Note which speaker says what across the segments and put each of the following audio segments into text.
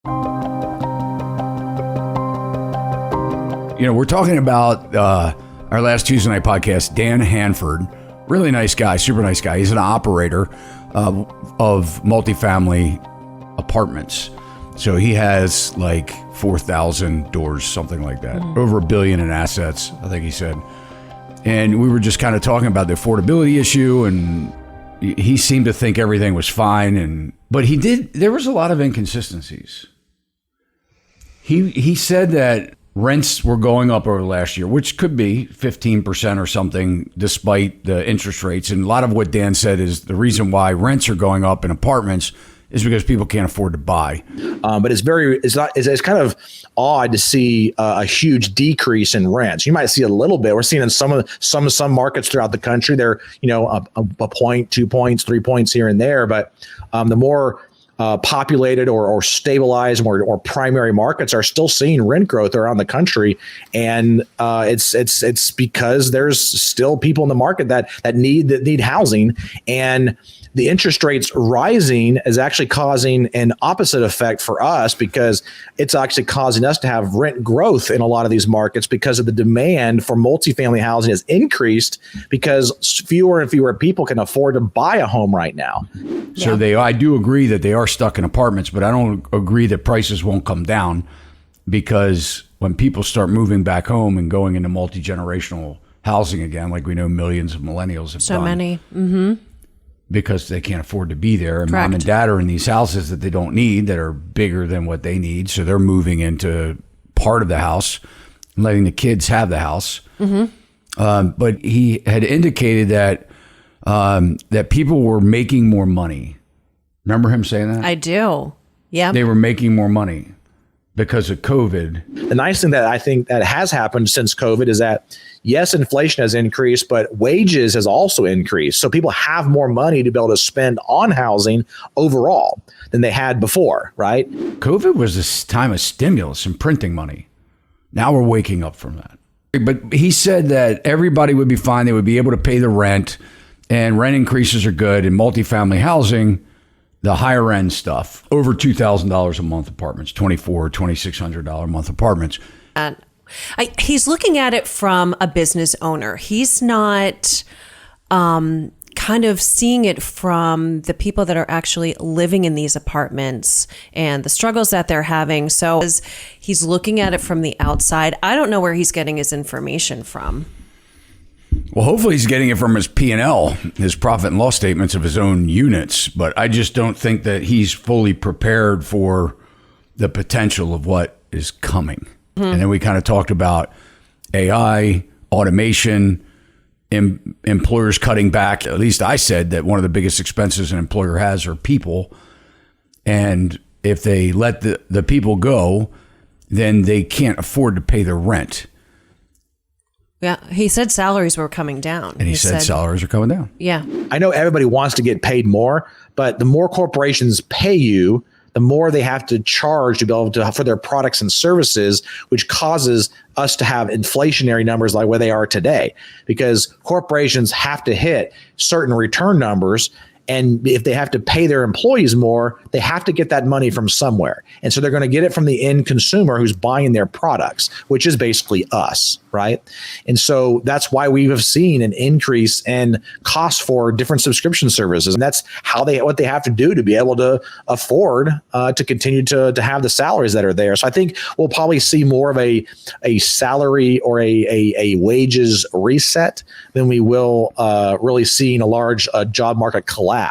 Speaker 1: We're talking about our last Tuesday night podcast, Dan Hanford, really nice guy, super nice guy. He's an operator of multifamily apartments. So he has like 4,000 doors, something like that, over $1 billion in assets, I think he said. And we were just kind of talking about the affordability issue, and he seemed to think everything was fine. But there was a lot of inconsistencies. He said that rents were going up over last year, which could be 15% or something, despite the interest rates. And a lot of what Dan said is the reason why rents are going up in apartments is because people can't afford to buy.
Speaker 2: But it's kind of odd to see a huge decrease in rents. You might see a little bit. We're seeing in some markets throughout the country, they're a point, 2 points, 3 points here and there. But the more populated or stabilized or primary markets are still seeing rent growth around the country, and it's because there's still people in the market that need housing, and the interest rates rising is actually causing an opposite effect for us, because it's actually causing us to have rent growth in a lot of these markets because of the demand for multifamily housing has increased because fewer and fewer people can afford to buy a home right now.
Speaker 1: So I do agree that they are stuck in apartments, but I don't agree that prices won't come down, because when people start moving back home and going into multi-generational housing again, like we know millions of millennials have done.
Speaker 3: Many. Mm-hmm.
Speaker 1: Because they can't afford to be there. And
Speaker 3: Correct.
Speaker 1: Mom and dad are in these houses that they don't need, that are bigger than what they need. So they're moving into part of the house and letting the kids have the house. Mm-hmm. But he had indicated that people were making more money. Remember him saying that?
Speaker 3: I do. Yeah.
Speaker 1: They were making more money because of COVID.
Speaker 2: The nice thing that I think that has happened since COVID is that, yes, inflation has increased, but wages has also increased. So people have more money to be able to spend on housing overall than they had before, right?
Speaker 1: COVID was this time of stimulus and printing money. Now we're waking up from that. But he said that everybody would be fine. They would be able to pay the rent, and rent increases are good in multifamily housing. The higher end stuff, over $2,000 a month apartments, $2,400, $2,600 a month apartments.
Speaker 3: He's looking at it from a business owner. He's not kind of seeing it from the people that are actually living in these apartments and the struggles that they're having. So he's looking at it from the outside. I don't know where he's getting his information from.
Speaker 1: Well, hopefully he's getting it from his P&L, his profit and loss statements of his own units. But I just don't think that he's fully prepared for the potential of what is coming. Mm-hmm. And then we kind of talked about AI, automation, employers cutting back. At least I said that one of the biggest expenses an employer has are people. And if they let the people go, then they can't afford to pay their rent.
Speaker 3: Yeah, he said salaries were coming down.
Speaker 1: And he said salaries are coming down.
Speaker 3: Yeah.
Speaker 2: I know everybody wants to get paid more, but the more corporations pay you, the more they have to charge to be able to for their products and services, which causes us to have inflationary numbers like where they are today, because corporations have to hit certain return numbers. And if they have to pay their employees more, they have to get that money from somewhere. And so they're going to get it from the end consumer who's buying their products, which is basically us, right? And so that's why we have seen an increase in cost for different subscription services. And that's what they have to do to be able to afford to continue to have the salaries that are there. So I think we'll probably see more of a salary or a wages reset than we will really seeing a large job market collapse.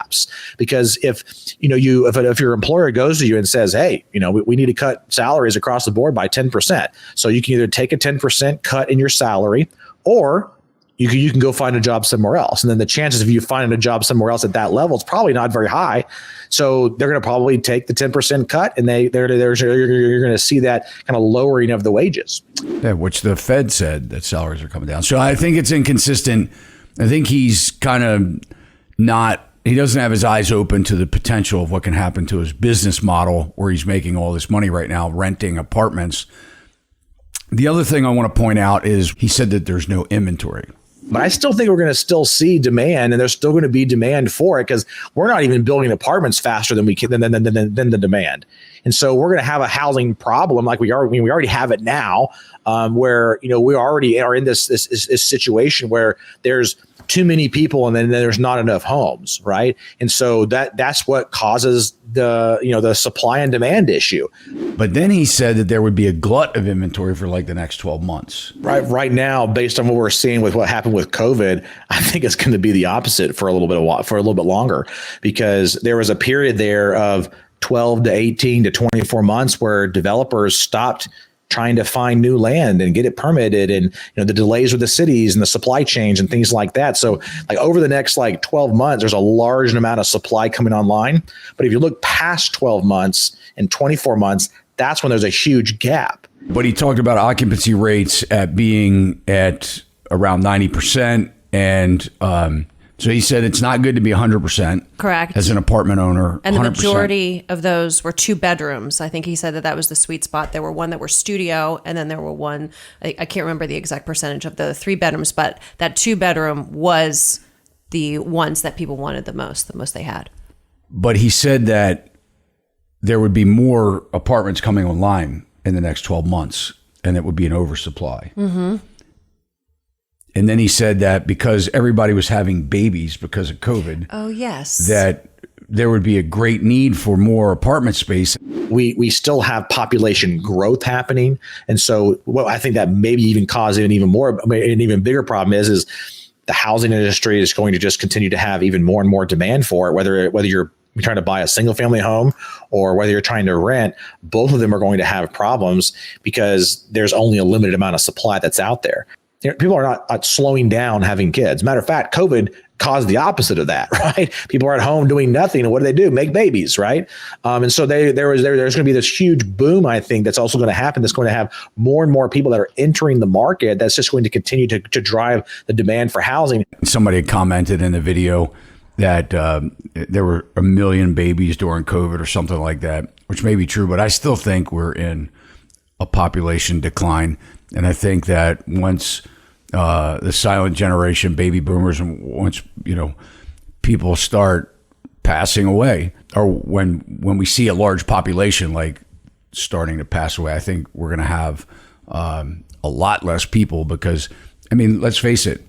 Speaker 2: Because if your employer goes to you and says, hey, we need to cut salaries across the board by 10%. So you can either take a 10% cut in your salary, or you can go find a job somewhere else. And then the chances of you finding a job somewhere else at that level is probably not very high. So they're going to probably take the 10% cut, and you're going to see that kind of lowering of the wages.
Speaker 1: Yeah, which the Fed said that salaries are coming down. So I think it's inconsistent. I think he's kind of he doesn't have his eyes open to the potential of what can happen to his business model, where he's making all this money right now renting apartments. The other thing I want to point out is he said that there's no inventory.
Speaker 2: But I still think we're going to still see demand, and there's still going to be demand for it, because we're not even building apartments faster than we can than the demand. And so we're going to have a housing problem like we already have it now, where, we already are in this situation where there's too many people and then there's not enough homes, right? And so that's what causes the supply and demand issue.
Speaker 1: But then he said that there would be a glut of inventory for like the next 12 months.
Speaker 2: Right now, based on what we're seeing with what happened with COVID, I think it's going to be the opposite for a little bit longer, because there was a period there of 12 to 18 to 24 months where developers stopped trying to find new land and get it permitted, and the delays with the cities and the supply chains and things like that. So like over the next 12 months, there's a large amount of supply coming online. But if you look past 12 months and 24 months, that's when there's a huge gap.
Speaker 1: But he talked about occupancy rates being at around 90%. And so he said it's not good to be 100%.
Speaker 3: Correct.
Speaker 1: As an apartment owner.
Speaker 3: And
Speaker 1: 100%.
Speaker 3: the majority of those were 2 bedrooms. I think he said that was the sweet spot. There were one that were studio, and then there were one, I can't remember the exact percentage of the 3 bedrooms, but that 2 bedroom was the ones that people wanted the most they had. But
Speaker 1: he said that there would be more apartments coming online in the next 12 months, and it would be an oversupply. Mm-hmm. And then he said that because everybody was having babies because of COVID.
Speaker 3: Oh, yes.
Speaker 1: That there would be a great need for more apartment space.
Speaker 2: We still have population growth happening. And so what I think that maybe even cause an even bigger problem is the housing industry is going to just continue to have even more and more demand for it, whether you're trying to buy a single family home or whether you're trying to rent. Both of them are going to have problems because there's only a limited amount of supply that's out there. People are not slowing down having kids. Matter of fact, COVID caused the opposite of that, right? People are at home doing nothing. And what do? Make babies, right? And so there's going to be this huge boom, I think, that's also going to happen. That's going to have more and more people that are entering the market. That's just going to continue to drive the demand for housing.
Speaker 1: Somebody had commented in the video that there were 1 million babies during COVID or something like that, which may be true, but I still think we're in a population decline. And I think that once the silent generation, baby boomers, and once people start passing away, or when we see a large population like starting to pass away, I think we're going to have a lot less people because, let's face it,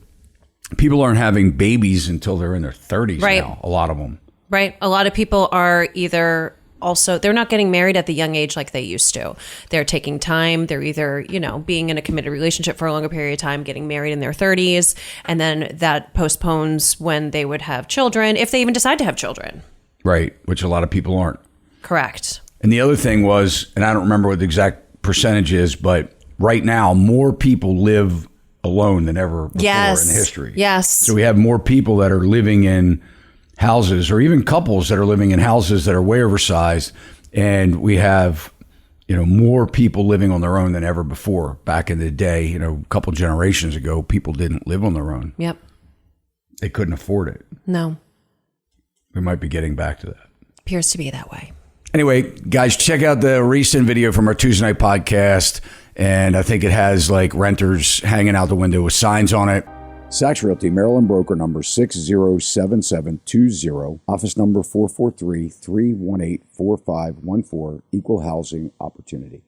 Speaker 1: people aren't having babies until they're in their 30s
Speaker 3: right.
Speaker 1: now, a lot of them.
Speaker 3: Right. A lot of people are either also, they're not getting married at the young age like they used to. They're taking time. They're either, being in a committed relationship for a longer period of time, getting married in their 30s, and then that postpones when they would have children, if they even decide to have children.
Speaker 1: Right, which a lot of people aren't.
Speaker 3: Correct.
Speaker 1: And the other thing was, and I don't remember what the exact percentage is, but right now, more people live alone than ever before in history.
Speaker 3: Yes.
Speaker 1: So we have more people that are living in houses, or even couples that are living in houses that are way oversized, and we have more people living on their own than ever before. Back in the day, a couple generations ago, people didn't live on their own.
Speaker 3: Yep.
Speaker 1: They couldn't afford it.
Speaker 3: No.
Speaker 1: We might be getting back to that.
Speaker 3: Appears to be that way.
Speaker 1: Anyway, guys, check out the recent video from our Tuesday night podcast, and I think it has like renters hanging out the window with signs on it.
Speaker 4: Sachs Realty, Maryland broker number 607720, office number 443-318-4514, equal housing opportunity.